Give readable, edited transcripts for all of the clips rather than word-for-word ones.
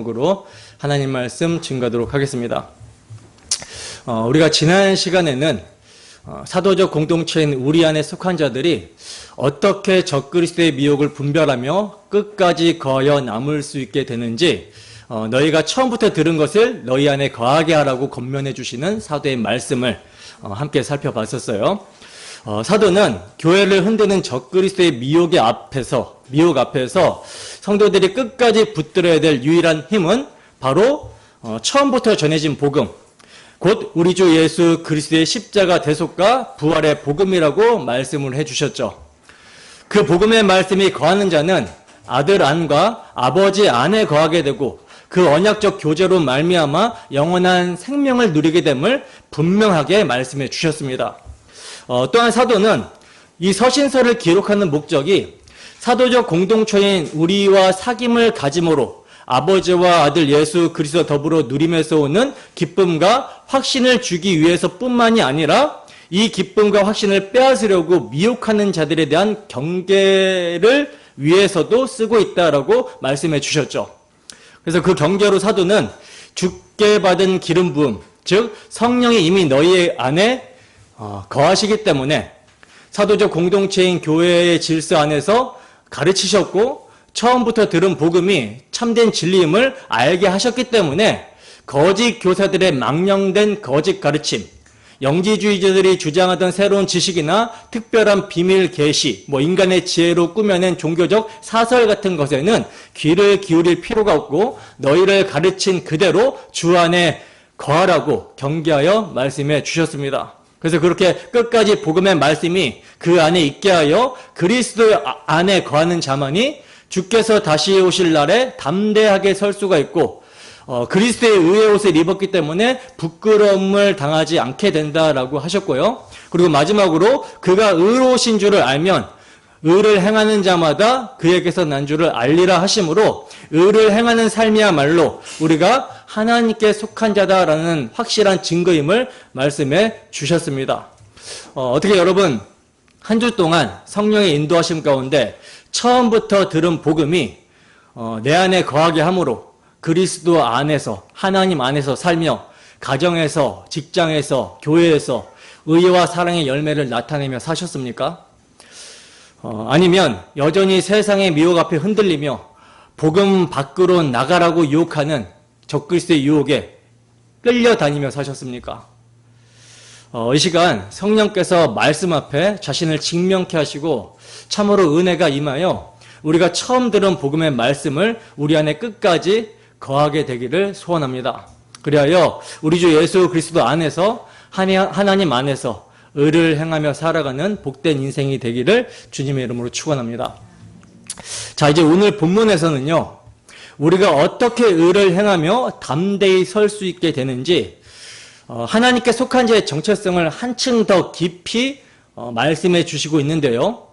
으로 하나님 말씀 증거하도록 하겠습니다. 우리가 지난 시간에는 사도적 공동체인 우리 안에 속한 자들이 어떻게 적그리스도의 미혹을 분별하며 끝까지 거하여 남을 수 있게 되는지 너희가 처음부터 들은 것을 너희 안에 거하게 하라고 권면해 주시는 사도의 말씀을 함께 살펴봤었어요. 사도는 교회를 흔드는 적그리스도의 미혹 앞에서 성도들이 끝까지 붙들어야 될 유일한 힘은 바로 처음부터 전해진 복음, 곧 우리 주 예수 그리스도의 십자가 대속과 부활의 복음이라고 말씀을 해주셨죠. 그 복음의 말씀이 거하는 자는 아들 안과 아버지 안에 거하게 되고 그 언약적 교제로 말미암아 영원한 생명을 누리게 됨을 분명하게 말씀해 주셨습니다. 또한 사도는 이 서신서를 기록하는 목적이 사도적 공동체인 우리와 사귐을 가짐으로 아버지와 아들 예수 그리스도 더불어 누림에서 오는 기쁨과 확신을 주기 위해서뿐만이 아니라 이 기쁨과 확신을 빼앗으려고 미혹하는 자들에 대한 경계를 위해서도 쓰고 있다라고 말씀해 주셨죠. 그래서 그 경계로 사도는 주께 받은 기름 부음, 즉 성령이 이미 너희 안에 거하시기 때문에 사도적 공동체인 교회의 질서 안에서 가르치셨고 처음부터 들은 복음이 참된 진리임을 알게 하셨기 때문에 거짓 교사들의 망령된 거짓 가르침, 영지주의자들이 주장하던 새로운 지식이나 특별한 비밀 계시, 인간의 지혜로 꾸며낸 종교적 사설 같은 것에는 귀를 기울일 필요가 없고 너희를 가르친 그대로 주 안에 거하라고 경계하여 말씀해 주셨습니다. 그래서 그렇게 끝까지 복음의 말씀이 그 안에 있게 하여 그리스도 안에 거하는 자만이 주께서 다시 오실 날에 담대하게 설 수가 있고 그리스도의 의의 옷을 입었기 때문에 부끄러움을 당하지 않게 된다라고 하셨고요. 그리고 마지막으로 그가 의로우신 줄을 알면 의를 행하는 자마다 그에게서 난 줄을 알리라 하심으로 의를 행하는 삶이야말로 우리가 하나님께 속한 자다라는 확실한 증거임을 말씀해 주셨습니다. 어떻게 여러분 한 주 동안 성령의 인도하심 가운데 처음부터 들은 복음이 내 안에 거하게 함으로 그리스도 안에서 하나님 안에서 살며 가정에서 직장에서 교회에서 의와 사랑의 열매를 나타내며 사셨습니까? 아니면 여전히 세상의 미혹 앞에 흔들리며 복음 밖으로 나가라고 유혹하는 적그리스도의 유혹에 끌려다니며 사셨습니까? 이 시간 성령께서 말씀 앞에 자신을 직면케 하시고 참으로 은혜가 임하여 우리가 처음 들은 복음의 말씀을 우리 안에 끝까지 거하게 되기를 소원합니다. 그리하여 우리 주 예수 그리스도 안에서 하나님 안에서 의를 행하며 살아가는 복된 인생이 되기를 주님의 이름으로 축원합니다. 자, 이제 오늘 본문에서는요, 우리가 어떻게 의를 행하며 담대히 설 수 있게 되는지 하나님께 속한 자의 정체성을 한층 더 깊이 말씀해 주시고 있는데요.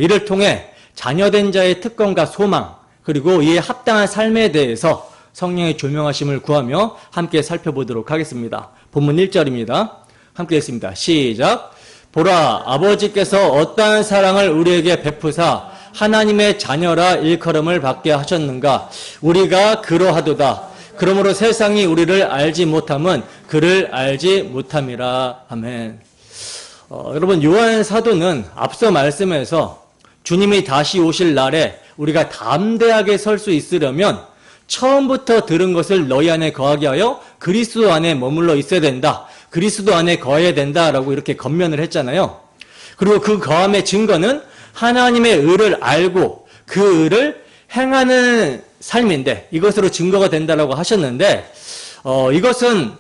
이를 통해 자녀된 자의 특권과 소망, 그리고 이에 합당한 삶에 대해서 성령의 조명하심을 구하며 함께 살펴보도록 하겠습니다. 본문 1절입니다. 함께 읽습니다. 시작. 보라, 아버지께서 어떠한 사랑을 우리에게 베푸사 하나님의 자녀라 일컬음을 받게 하셨는가. 우리가 그러하도다. 그러므로 세상이 우리를 알지 못함은 그를 알지 못함이라. 아멘. 여러분, 요한 사도는 앞서 말씀에서 주님이 다시 오실 날에 우리가 담대하게 설 수 있으려면 처음부터 들은 것을 너희 안에 거하게 하여 그리스도 안에 머물러 있어야 된다. 그리스도 안에 거해야 된다라고 이렇게 권면을 했잖아요. 그리고 그 거함의 증거는 하나님의 의를 알고 그 의를 행하는 삶인데 이것으로 증거가 된다라고 하셨는데 이것은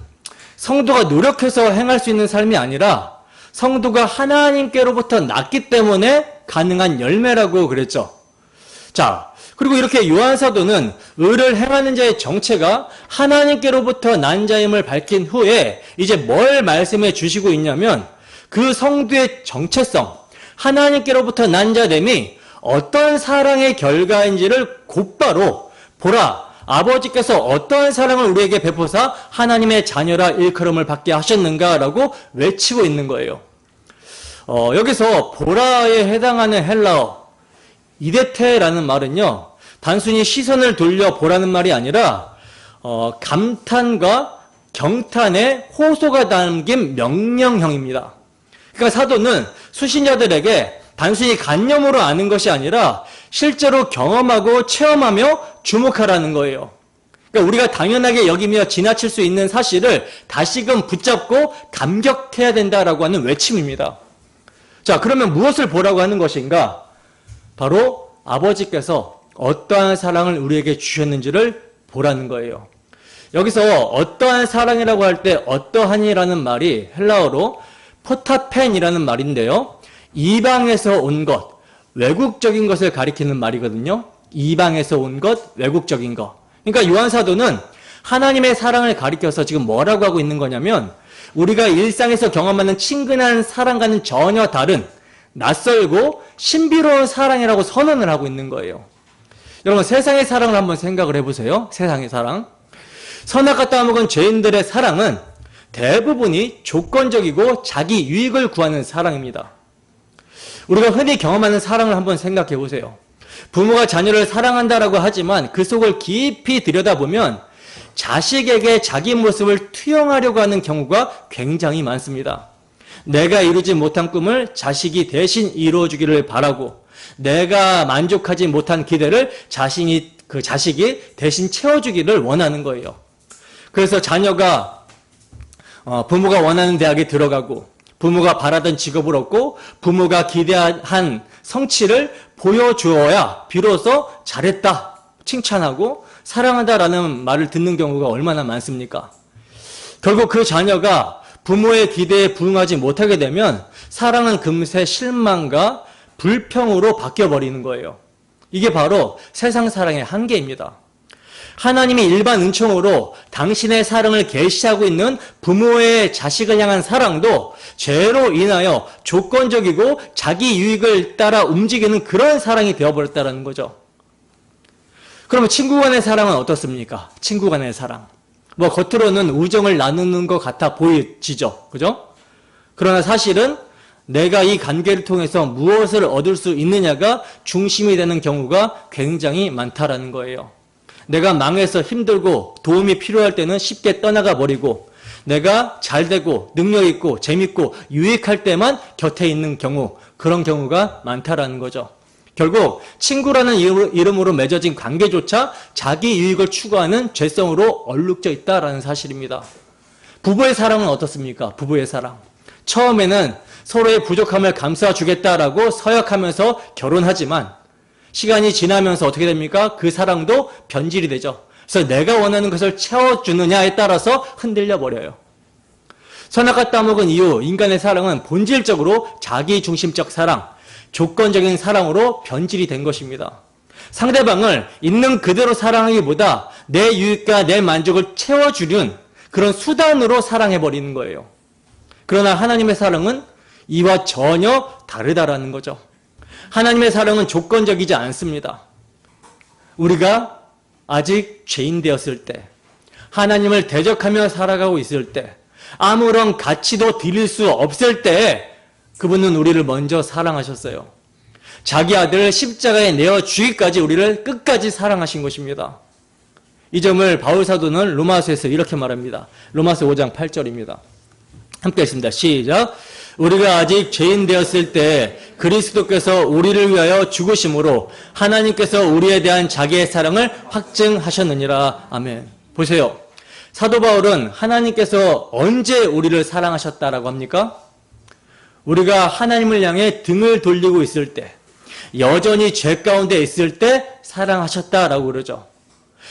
성도가 노력해서 행할 수 있는 삶이 아니라 성도가 하나님께로부터 났기 때문에 가능한 열매라고 그랬죠. 자, 그리고 이렇게 요한 사도는 의를 행하는 자의 정체가 하나님께로부터 난 자임을 밝힌 후에 이제 뭘 말씀해 주시고 있냐면 그 성도의 정체성, 하나님께로부터 난 자됨이 어떤 사랑의 결과인지를 곧바로 보라, 아버지께서 어떠한 사랑을 우리에게 베푸사 하나님의 자녀라 일컬음을 받게 하셨는가라고 외치고 있는 거예요. 여기서 보라에 해당하는 헬라어 이데테라는 말은요, 단순히 시선을 돌려 보라는 말이 아니라 감탄과 경탄의 호소가 담긴 명령형입니다. 그러니까 사도는 수신자들에게 단순히 관념으로 아는 것이 아니라 실제로 경험하고 체험하며 주목하라는 거예요. 그러니까 우리가 당연하게 여기며 지나칠 수 있는 사실을 다시금 붙잡고 감격해야 된다라고 하는 외침입니다. 자, 그러면 무엇을 보라고 하는 것인가? 바로 아버지께서 어떠한 사랑을 우리에게 주셨는지를 보라는 거예요. 여기서 어떠한 사랑이라고 할 때 어떠한이라는 말이 헬라어로 포타펜이라는 말인데요. 이방에서 온 것, 외국적인 것을 가리키는 말이거든요. 이방에서 온 것, 외국적인 것. 그러니까 요한사도는 하나님의 사랑을 가리켜서 지금 뭐라고 하고 있는 거냐면 우리가 일상에서 경험하는 친근한 사랑과는 전혀 다른 낯설고 신비로운 사랑이라고 선언을 하고 있는 거예요. 여러분, 세상의 사랑을 한번 생각을 해보세요. 세상의 사랑. 선악과 따먹은 죄인들의 사랑은 대부분이 조건적이고 자기 유익을 구하는 사랑입니다. 우리가 흔히 경험하는 사랑을 한번 생각해 보세요. 부모가 자녀를 사랑한다라고 하지만 그 속을 깊이 들여다보면 자식에게 자기 모습을 투영하려고 하는 경우가 굉장히 많습니다. 내가 이루지 못한 꿈을 자식이 대신 이루어주기를 바라고 내가 만족하지 못한 기대를 자식이 대신 채워주기를 원하는 거예요. 그래서 자녀가 부모가 원하는 대학에 들어가고 부모가 바라던 직업을 얻고 부모가 기대한 성취를 보여주어야 비로소 잘했다, 칭찬하고 사랑한다라는 말을 듣는 경우가 얼마나 많습니까? 결국 그 자녀가 부모의 기대에 부응하지 못하게 되면 사랑은 금세 실망과 불평으로 바뀌어버리는 거예요. 이게 바로 세상 사랑의 한계입니다. 하나님이 일반 은총으로 당신의 사랑을 계시하고 있는 부모의 자식을 향한 사랑도 죄로 인하여 조건적이고 자기 유익을 따라 움직이는 그런 사랑이 되어버렸다는 거죠. 그러면 친구 간의 사랑은 어떻습니까? 친구 간의 사랑. 겉으로는 우정을 나누는 것 같아 보이지죠. 그죠? 그러나 사실은 내가 이 관계를 통해서 무엇을 얻을 수 있느냐가 중심이 되는 경우가 굉장히 많다라는 거예요. 내가 망해서 힘들고 도움이 필요할 때는 쉽게 떠나가 버리고 내가 잘되고 능력있고 재밌고 유익할 때만 곁에 있는 경우, 그런 경우가 많다라는 거죠. 결국 친구라는 이름으로 맺어진 관계조차 자기 유익을 추구하는 죄성으로 얼룩져 있다라는 사실입니다. 부부의 사랑은 어떻습니까? 부부의 사랑. 처음에는 서로의 부족함을 감싸주겠다라고 서약하면서 결혼하지만 시간이 지나면서 어떻게 됩니까? 그 사랑도 변질이 되죠. 그래서 내가 원하는 것을 채워주느냐에 따라서 흔들려 버려요. 선악과 따먹은 이유, 인간의 사랑은 본질적으로 자기중심적 사랑, 조건적인 사랑으로 변질이 된 것입니다. 상대방을 있는 그대로 사랑하기보다 내 유익과 내 만족을 채워주는 그런 수단으로 사랑해버리는 거예요. 그러나 하나님의 사랑은 이와 전혀 다르다라는 거죠. 하나님의 사랑은 조건적이지 않습니다. 우리가 아직 죄인 되었을 때, 하나님을 대적하며 살아가고 있을 때, 아무런 가치도 드릴 수 없을 때 그분은 우리를 먼저 사랑하셨어요. 자기 아들을 십자가에 내어주기까지 우리를 끝까지 사랑하신 것입니다. 이 점을 바울 사도는 로마서에서 이렇게 말합니다. 로마서 5장 8절입니다. 함께 읽습니다. 시작. 우리가 아직 죄인 되었을 때 그리스도께서 우리를 위하여 죽으심으로 하나님께서 우리에 대한 자기의 사랑을 확증하셨느니라. 아멘. 보세요. 사도 바울은 하나님께서 언제 우리를 사랑하셨다라고 합니까? 우리가 하나님을 향해 등을 돌리고 있을 때, 여전히 죄 가운데 있을 때 사랑하셨다라고 그러죠.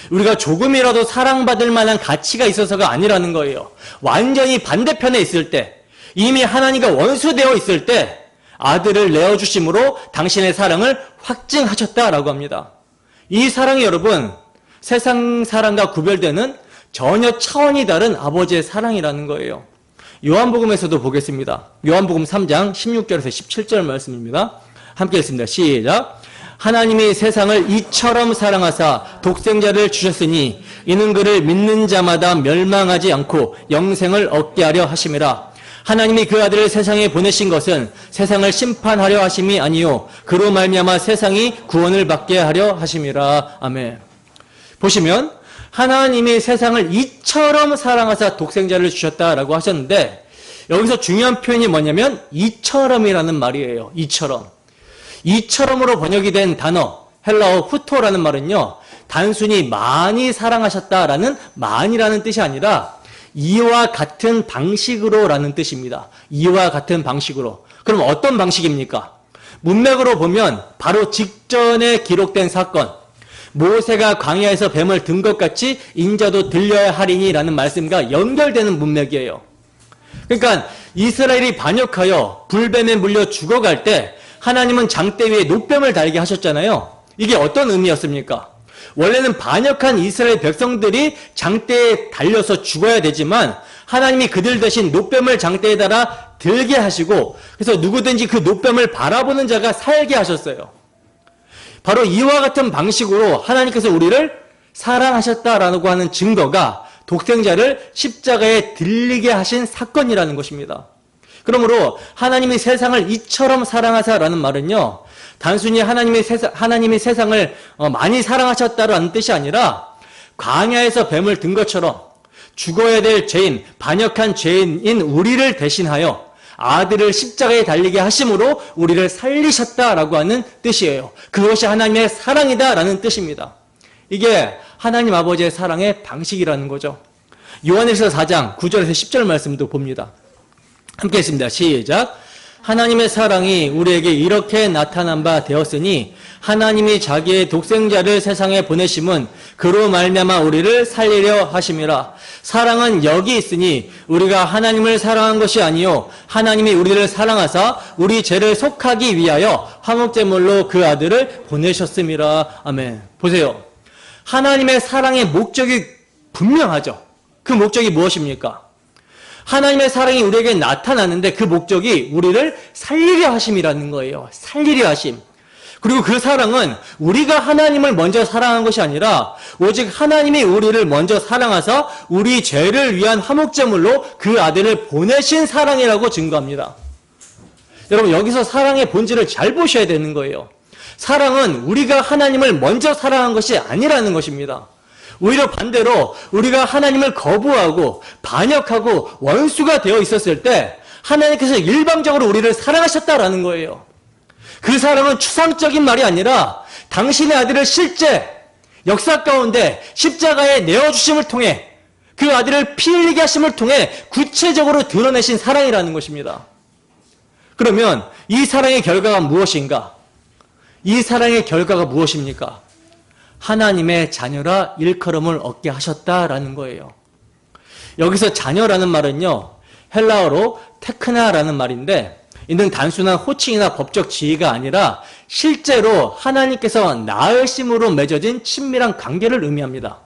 우리가 조금이라도 사랑받을 만한 가치가 있어서가 아니라는 거예요. 완전히 반대편에 있을 때, 이미 하나님과 원수되어 있을 때 아들을 내어주심으로 당신의 사랑을 확증하셨다라고 합니다. 이 사랑이 여러분, 세상 사랑과 구별되는 전혀 차원이 다른 아버지의 사랑이라는 거예요. 요한복음에서도 보겠습니다. 요한복음 3장 16절에서 17절 말씀입니다. 함께 읽습니다. 시작. 하나님이 세상을 이처럼 사랑하사 독생자를 주셨으니 이는 그를 믿는 자마다 멸망하지 않고 영생을 얻게 하려 하심이라. 하나님이 그 아들을 세상에 보내신 것은 세상을 심판하려 하심이 아니요 그로 말미암아 세상이 구원을 받게 하려 하심이라. 아멘. 보시면 하나님이 세상을 이처럼 사랑하사 독생자를 주셨다라고 하셨는데 여기서 중요한 표현이 뭐냐면 이처럼이라는 말이에요. 이처럼으로 번역이 된 단어 헬라어 후토라는 말은요. 단순히 많이 사랑하셨다라는 많이라는 뜻이 아니라 이와 같은 방식으로라는 뜻입니다. 이와 같은 방식으로. 그럼 어떤 방식입니까? 문맥으로 보면 바로 직전에 기록된 사건, 모세가 광야에서 뱀을 든 것 같이 인자도 들려야 하리니라는 말씀과 연결되는 문맥이에요. 그러니까 이스라엘이 반역하여 불뱀에 물려 죽어갈 때 하나님은 장대 위에 노뱀을 달게 하셨잖아요. 이게 어떤 의미였습니까? 원래는 반역한 이스라엘 백성들이 장대에 달려서 죽어야 되지만 하나님이 그들 대신 노뱀을 장대에 달아 들게 하시고 그래서 누구든지 그 노뱀을 바라보는 자가 살게 하셨어요. 바로 이와 같은 방식으로 하나님께서 우리를 사랑하셨다라고 하는 증거가 독생자를 십자가에 들리게 하신 사건이라는 것입니다. 그러므로 하나님이 세상을 이처럼 사랑하사라는 말은요. 단순히 하나님이 세상을 많이 사랑하셨다라는 뜻이 아니라 광야에서 뱀을 든 것처럼 죽어야 될 죄인, 반역한 죄인인 우리를 대신하여 아들을 십자가에 달리게 하심으로 우리를 살리셨다라고 하는 뜻이에요. 그것이 하나님의 사랑이다라는 뜻입니다. 이게 하나님 아버지의 사랑의 방식이라는 거죠. 요한일서 4장 9절에서 10절 말씀도 봅니다. 함께 했습니다. 시작. 하나님의 사랑이 우리에게 이렇게 나타난 바 되었으니 하나님이 자기의 독생자를 세상에 보내심은 그로 말미암아 우리를 살리려 하심이라. 사랑은 여기 있으니 우리가 하나님을 사랑한 것이 아니요 하나님이 우리를 사랑하사 우리 죄를 속하기 위하여 화목제물로 그 아들을 보내셨음이라. 아멘. 보세요. 하나님의 사랑의 목적이 분명하죠. 그 목적이 무엇입니까? 하나님의 사랑이 우리에게 나타나는데 그 목적이 우리를 살리려 하심이라는 거예요. 살리려 하심. 그리고 그 사랑은 우리가 하나님을 먼저 사랑한 것이 아니라 오직 하나님이 우리를 먼저 사랑하사 우리 죄를 위한 화목제물로 그 아들을 보내신 사랑이라고 증거합니다. 여러분 여기서 사랑의 본질을 잘 보셔야 되는 거예요. 사랑은 우리가 하나님을 먼저 사랑한 것이 아니라는 것입니다. 오히려 반대로 우리가 하나님을 거부하고 반역하고 원수가 되어 있었을 때 하나님께서 일방적으로 우리를 사랑하셨다라는 거예요. 그 사랑은 추상적인 말이 아니라 당신의 아들을 실제 역사 가운데 십자가에 내어주심을 통해 그 아들을 피 흘리게 하심을 통해 구체적으로 드러내신 사랑이라는 것입니다. 그러면 이 사랑의 결과가 무엇인가? 이 사랑의 결과가 무엇입니까? 하나님의 자녀라 일컬음을 얻게 하셨다라는 거예요. 여기서 자녀라는 말은요. 헬라어로 테크나라는 말인데 이는 단순한 호칭이나 법적 지위가 아니라 실제로 하나님께서 낳으심으로 맺어진 친밀한 관계를 의미합니다.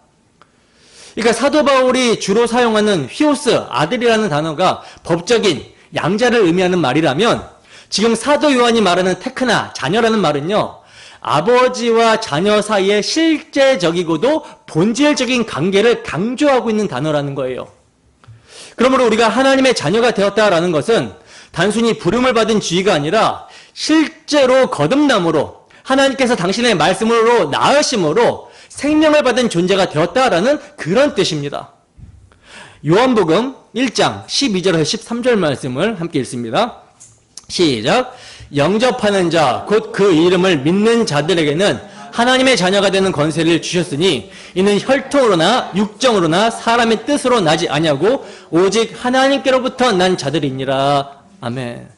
그러니까 사도 바울이 주로 사용하는 휘오스, 아들이라는 단어가 법적인 양자를 의미하는 말이라면 지금 사도 요한이 말하는 테크나, 자녀라는 말은요. 아버지와 자녀 사이의 실제적이고도 본질적인 관계를 강조하고 있는 단어라는 거예요. 그러므로 우리가 하나님의 자녀가 되었다라는 것은 단순히 부름을 받은 지위가 아니라 실제로 거듭남으로 하나님께서 당신의 말씀으로 낳으심으로 생명을 받은 존재가 되었다라는 그런 뜻입니다. 요한복음 1장 12절에서 13절 말씀을 함께 읽습니다. 시작. 영접하는 자 곧 그 이름을 믿는 자들에게는 하나님의 자녀가 되는 권세를 주셨으니 이는 혈통으로나 육정으로나 사람의 뜻으로 나지 아니하고 오직 하나님께로부터 난 자들이니라. 아멘.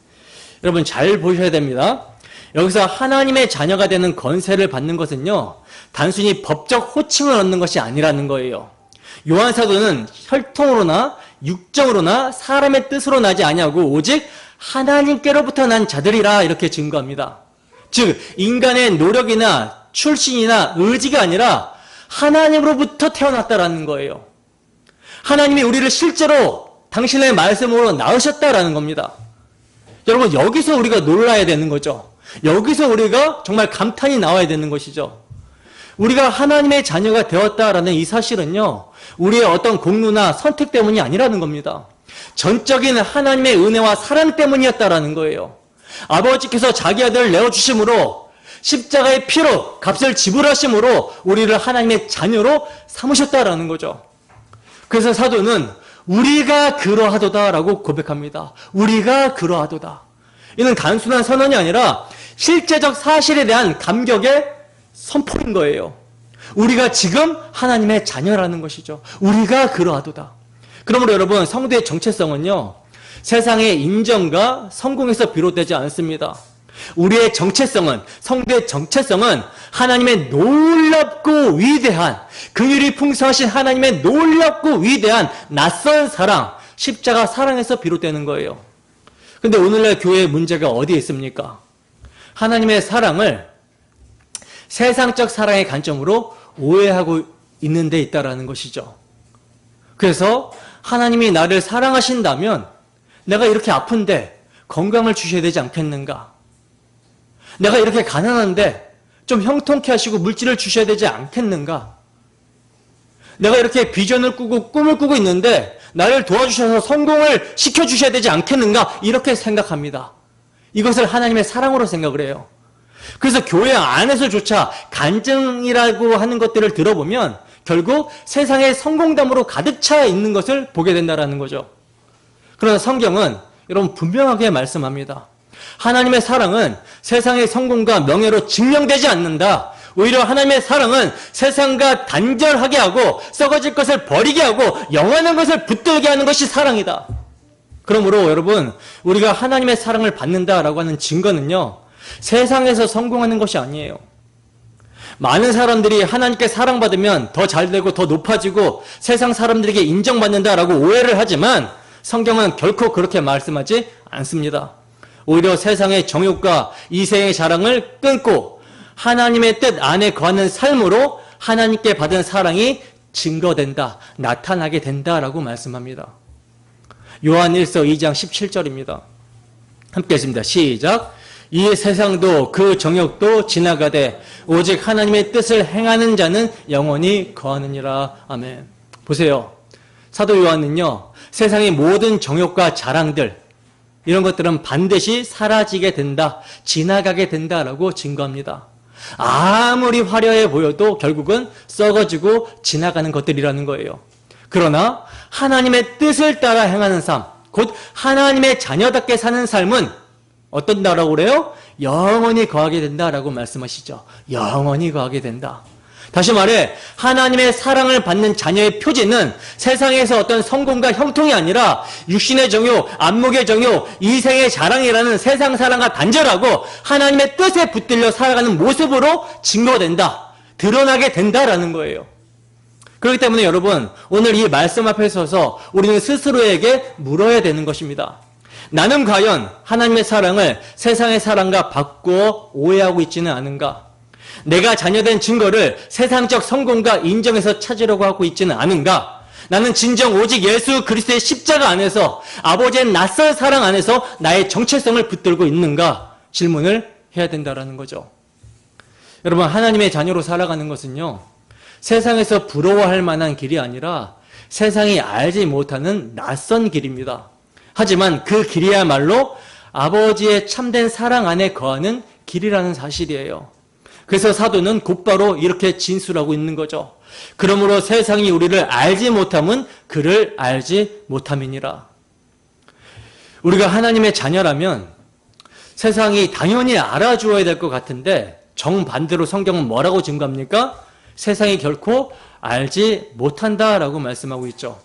여러분 잘 보셔야 됩니다. 여기서 하나님의 자녀가 되는 권세를 받는 것은요. 단순히 법적 호칭을 얻는 것이 아니라는 거예요. 요한 사도는 혈통으로나 육정으로나 사람의 뜻으로 나지 아니하고 오직 하나님께로부터 난 자들이라 이렇게 증거합니다. 즉 인간의 노력이나 출신이나 의지가 아니라 하나님으로부터 태어났다라는 거예요. 하나님이 우리를 실제로 당신의 말씀으로 낳으셨다라는 겁니다. 여러분 여기서 우리가 놀라야 되는 거죠. 여기서 우리가 정말 감탄이 나와야 되는 것이죠. 우리가 하나님의 자녀가 되었다라는 이 사실은요. 우리의 어떤 공로나 선택 때문이 아니라는 겁니다. 전적인 하나님의 은혜와 사랑 때문이었다라는 거예요. 아버지께서 자기 아들을 내어주심으로 십자가의 피로 값을 지불하심으로 우리를 하나님의 자녀로 삼으셨다라는 거죠. 그래서 사도는 우리가 그러하도다라고 고백합니다. 우리가 그러하도다. 이는 단순한 선언이 아니라 실제적 사실에 대한 감격의 선포인 거예요. 우리가 지금 하나님의 자녀라는 것이죠. 우리가 그러하도다. 그러므로 여러분, 성도의 정체성은요, 세상의 인정과 성공에서 비롯되지 않습니다. 우리의 정체성은, 성도의 정체성은 하나님의 놀랍고 위대한, 긍휼이 풍성하신 하나님의 놀랍고 위대한 낯선 사랑, 십자가 사랑에서 비롯되는 거예요. 근데 오늘날 교회의 문제가 어디에 있습니까? 하나님의 사랑을 세상적 사랑의 관점으로 오해하고 있는 데 있다라는 것이죠. 그래서 하나님이 나를 사랑하신다면 내가 이렇게 아픈데 건강을 주셔야 되지 않겠는가? 내가 이렇게 가난한데 좀 형통케 하시고 물질을 주셔야 되지 않겠는가? 내가 이렇게 비전을 꾸고 꿈을 꾸고 있는데 나를 도와주셔서 성공을 시켜주셔야 되지 않겠는가? 이렇게 생각합니다. 이것을 하나님의 사랑으로 생각을 해요. 그래서 교회 안에서조차 간증이라고 하는 것들을 들어보면 결국 세상의 성공담으로 가득 차 있는 것을 보게 된다는 거죠. 그러나 성경은 여러분 분명하게 말씀합니다. 하나님의 사랑은 세상의 성공과 명예로 증명되지 않는다. 오히려 하나님의 사랑은 세상과 단절하게 하고 썩어질 것을 버리게 하고 영원한 것을 붙들게 하는 것이 사랑이다. 그러므로 여러분, 우리가 하나님의 사랑을 받는다라고 하는 증거는요, 세상에서 성공하는 것이 아니에요. 많은 사람들이 하나님께 사랑받으면 더 잘되고 더 높아지고 세상 사람들에게 인정받는다라고 오해를 하지만 성경은 결코 그렇게 말씀하지 않습니다. 오히려 세상의 정욕과 이생의 자랑을 끊고 하나님의 뜻 안에 거하는 삶으로 하나님께 받은 사랑이 증거된다, 나타나게 된다라고 말씀합니다. 요한 1서 2장 17절입니다. 함께 했습니다. 시작. 이 세상도 그 정욕도 지나가되 오직 하나님의 뜻을 행하는 자는 영원히 거하느니라. 아멘. 보세요. 사도 요한은요, 세상의 모든 정욕과 자랑들, 이런 것들은 반드시 사라지게 된다, 지나가게 된다라고 증거합니다. 아무리 화려해 보여도 결국은 썩어지고 지나가는 것들이라는 거예요. 그러나 하나님의 뜻을 따라 행하는 삶, 곧 하나님의 자녀답게 사는 삶은 어떤다라고 그래요? 영원히 거하게 된다라고 말씀하시죠. 영원히 거하게 된다. 다시 말해 하나님의 사랑을 받는 자녀의 표지는 세상에서 어떤 성공과 형통이 아니라 육신의 정욕, 안목의 정욕, 이생의 자랑이라는 세상 사랑과 단절하고 하나님의 뜻에 붙들려 살아가는 모습으로 증거된다. 드러나게 된다라는 거예요. 그렇기 때문에 여러분, 오늘 이 말씀 앞에 서서 우리는 스스로에게 물어야 되는 것입니다. 나는 과연 하나님의 사랑을 세상의 사랑과 바꾸어 오해하고 있지는 않은가? 내가 자녀된 증거를 세상적 성공과 인정에서 찾으려고 하고 있지는 않은가? 나는 진정 오직 예수 그리스도의 십자가 안에서 아버지의 낯선 사랑 안에서 나의 정체성을 붙들고 있는가? 질문을 해야 된다는 거죠. 여러분, 하나님의 자녀로 살아가는 것은요, 세상에서 부러워할 만한 길이 아니라 세상이 알지 못하는 낯선 길입니다. 하지만 그 길이야말로 아버지의 참된 사랑 안에 거하는 길이라는 사실이에요. 그래서 사도는 곧바로 이렇게 진술하고 있는 거죠. 그러므로 세상이 우리를 알지 못함은 그를 알지 못함이니라. 우리가 하나님의 자녀라면 세상이 당연히 알아주어야 될 것 같은데 정반대로 성경은 뭐라고 증거합니까? 세상이 결코 알지 못한다라고 말씀하고 있죠.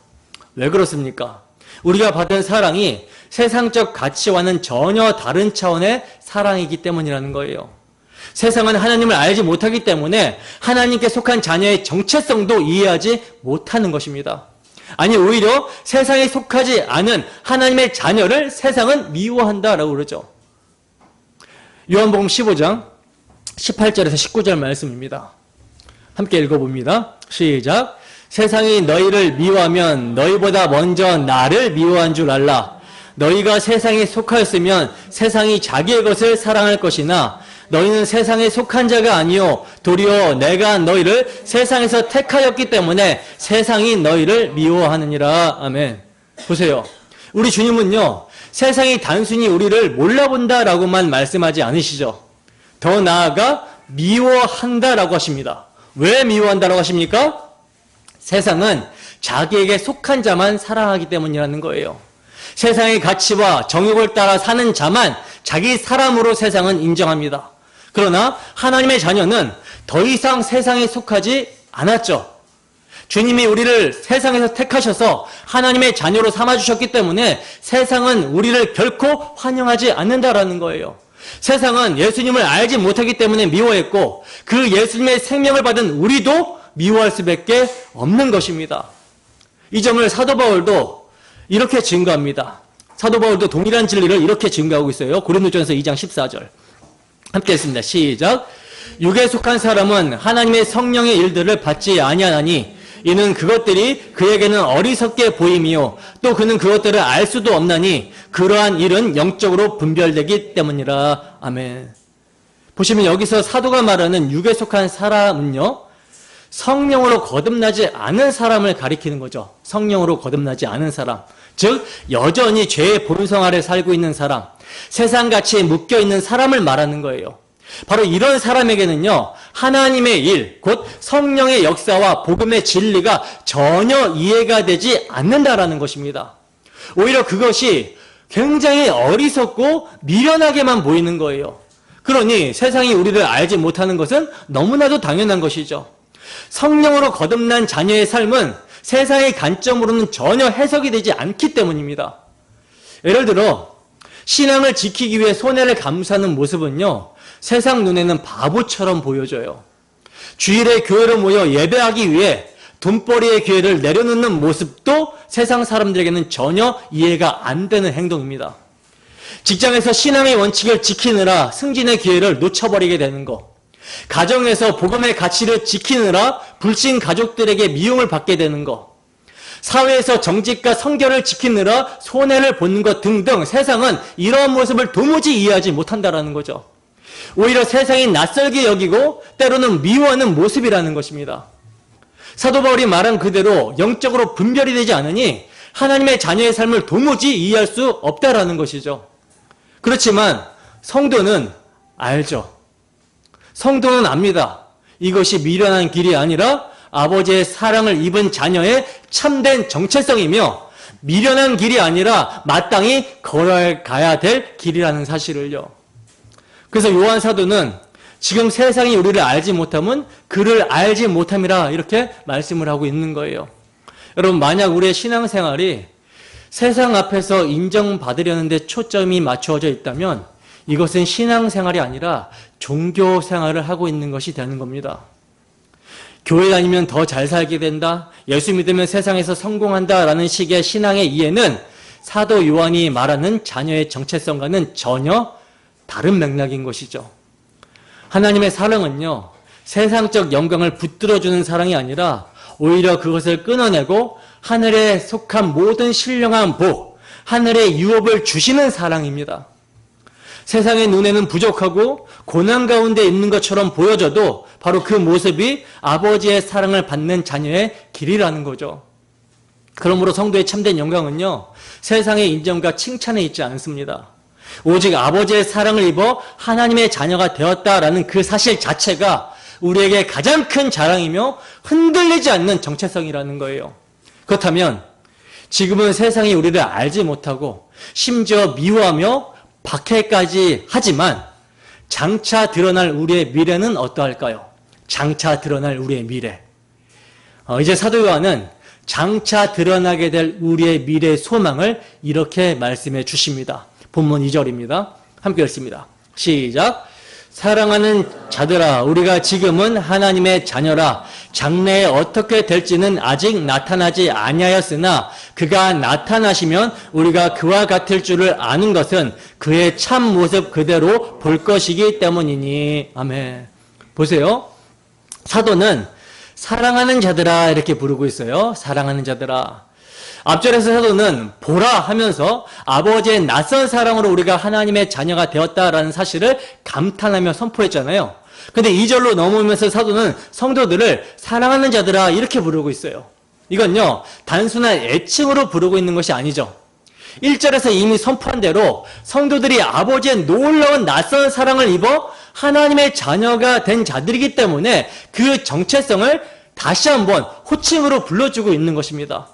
왜 그렇습니까? 우리가 받은 사랑이 세상적 가치와는 전혀 다른 차원의 사랑이기 때문이라는 거예요. 세상은 하나님을 알지 못하기 때문에 하나님께 속한 자녀의 정체성도 이해하지 못하는 것입니다. 아니, 오히려 세상에 속하지 않은 하나님의 자녀를 세상은 미워한다라고 그러죠. 요한복음 15장 18절에서 19절 말씀입니다. 함께 읽어봅니다. 시작. 세상이 너희를 미워하면 너희보다 먼저 나를 미워한 줄 알라. 너희가 세상에 속하였으면 세상이 자기의 것을 사랑할 것이나 너희는 세상에 속한 자가 아니요 도리어 내가 너희를 세상에서 택하였기 때문에 세상이 너희를 미워하느니라. 아멘. 보세요. 우리 주님은요, 세상이 단순히 우리를 몰라본다라고만 말씀하지 않으시죠. 더 나아가 미워한다라고 하십니다. 왜 미워한다라고 하십니까? 세상은 자기에게 속한 자만 사랑하기 때문이라는 거예요. 세상의 가치와 정욕을 따라 사는 자만 자기 사람으로 세상은 인정합니다. 그러나 하나님의 자녀는 더 이상 세상에 속하지 않았죠. 주님이 우리를 세상에서 택하셔서 하나님의 자녀로 삼아주셨기 때문에 세상은 우리를 결코 환영하지 않는다라는 거예요. 세상은 예수님을 알지 못하기 때문에 미워했고 그 예수님의 생명을 받은 우리도 미워할 수밖에 없는 것입니다. 이 점을 사도 바울도 이렇게 증거합니다. 사도 바울도 동일한 진리를 이렇게 증거하고 있어요. 고린도전서 2장 14절 함께 했습니다. 시작. 육에 속한 사람은 하나님의 성령의 일들을 받지 아니하나니 이는 그것들이 그에게는 어리석게 보임이요 또 그는 그것들을 알 수도 없나니 그러한 일은 영적으로 분별되기 때문이라. 아멘. 보시면 여기서 사도가 말하는 육에 속한 사람은요, 성령으로 거듭나지 않은 사람을 가리키는 거죠. 성령으로 거듭나지 않은 사람, 즉 여전히 죄의 본성 아래 살고 있는 사람, 세상 가치에 묶여있는 사람을 말하는 거예요. 바로 이런 사람에게는요, 하나님의 일, 곧 성령의 역사와 복음의 진리가 전혀 이해가 되지 않는다라는 것입니다. 오히려 그것이 굉장히 어리석고 미련하게만 보이는 거예요. 그러니 세상이 우리를 알지 못하는 것은 너무나도 당연한 것이죠. 성령으로 거듭난 자녀의 삶은 세상의 관점으로는 전혀 해석이 되지 않기 때문입니다. 예를 들어 신앙을 지키기 위해 손해를 감수하는 모습은요, 세상 눈에는 바보처럼 보여져요. 주일에 교회로 모여 예배하기 위해 돈벌이의 기회를 내려놓는 모습도 세상 사람들에게는 전혀 이해가 안 되는 행동입니다. 직장에서 신앙의 원칙을 지키느라 승진의 기회를 놓쳐버리게 되는 것, 가정에서 복음의 가치를 지키느라 불신 가족들에게 미움을 받게 되는 것, 사회에서 정직과 성결을 지키느라 손해를 보는 것 등등 세상은 이러한 모습을 도무지 이해하지 못한다는 거죠. 오히려 세상이 낯설게 여기고 때로는 미워하는 모습이라는 것입니다. 사도 바울이 말한 그대로 영적으로 분별이 되지 않으니 하나님의 자녀의 삶을 도무지 이해할 수 없다라는 것이죠. 그렇지만 성도는 알죠. 성도는 압니다. 이것이 미련한 길이 아니라 아버지의 사랑을 입은 자녀의 참된 정체성이며 미련한 길이 아니라 마땅히 걸어가야 될 길이라는 사실을요. 그래서 요한 사도는 지금 세상이 우리를 알지 못함은 그를 알지 못함이라 이렇게 말씀을 하고 있는 거예요. 여러분, 만약 우리의 신앙생활이 세상 앞에서 인정받으려는 데 초점이 맞추어져 있다면 이것은 신앙생활이 아니라 종교생활을 하고 있는 것이 되는 겁니다. 교회 다니면 더 잘 살게 된다, 예수 믿으면 세상에서 성공한다라는 식의 신앙의 이해는 사도 요한이 말하는 자녀의 정체성과는 전혀 다른 맥락인 것이죠. 하나님의 사랑은요, 세상적 영광을 붙들어주는 사랑이 아니라 오히려 그것을 끊어내고 하늘에 속한 모든 신령한 복, 하늘의 유업을 주시는 사랑입니다. 세상의 눈에는 부족하고 고난 가운데 있는 것처럼 보여져도 바로 그 모습이 아버지의 사랑을 받는 자녀의 길이라는 거죠. 그러므로 성도의 참된 영광은요, 세상의 인정과 칭찬에 있지 않습니다. 오직 아버지의 사랑을 입어 하나님의 자녀가 되었다라는 그 사실 자체가 우리에게 가장 큰 자랑이며 흔들리지 않는 정체성이라는 거예요. 그렇다면 지금은 세상이 우리를 알지 못하고 심지어 미워하며 박해까지 하지만 장차 드러날 우리의 미래는 어떠할까요? 장차 드러날 우리의 미래. 이제 사도 요한은 장차 드러나게 될 우리의 미래의 소망을 이렇게 말씀해 주십니다. 본문 2절입니다. 함께 읽습니다. 시작. 사랑하는 자들아, 우리가 지금은 하나님의 자녀라. 장래에 어떻게 될지는 아직 나타나지 아니하였으나 그가 나타나시면 우리가 그와 같을 줄을 아는 것은 그의 참 모습 그대로 볼 것이기 때문이니. 아멘. 보세요. 사도는 사랑하는 자들아 이렇게 부르고 있어요. 사랑하는 자들아. 앞절에서 사도는 보라 하면서 아버지의 낯선 사랑으로 우리가 하나님의 자녀가 되었다라는 사실을 감탄하며 선포했잖아요. 근데 2절로 넘어오면서 사도는 성도들을 사랑하는 자들아 이렇게 부르고 있어요. 이건요, 단순한 애칭으로 부르고 있는 것이 아니죠. 1절에서 이미 선포한 대로 성도들이 아버지의 놀라운 낯선 사랑을 입어 하나님의 자녀가 된 자들이기 때문에 그 정체성을 다시 한번 호칭으로 불러주고 있는 것입니다.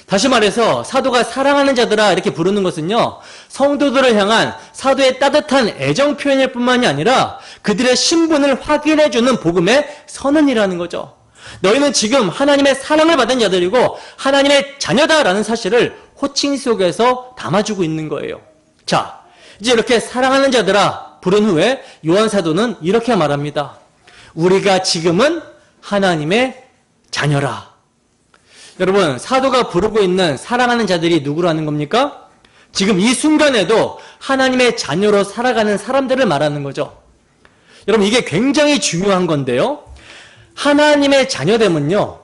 다시 말해서 사도가 사랑하는 자들아 이렇게 부르는 것은요, 성도들을 향한 사도의 따뜻한 애정 표현일 뿐만이 아니라 그들의 신분을 확인해주는 복음의 선언이라는 거죠. 너희는 지금 하나님의 사랑을 받은 자들이고 하나님의 자녀다라는 사실을 호칭 속에서 담아주고 있는 거예요. 자, 이제 이렇게 사랑하는 자들아 부른 후에 요한 사도는 이렇게 말합니다. 우리가 지금은 하나님의 자녀라. 여러분, 사도가 부르고 있는 사랑하는 자들이 누구라는 겁니까? 지금 이 순간에도 하나님의 자녀로 살아가는 사람들을 말하는 거죠. 여러분, 이게 굉장히 중요한 건데요. 하나님의 자녀됨은요,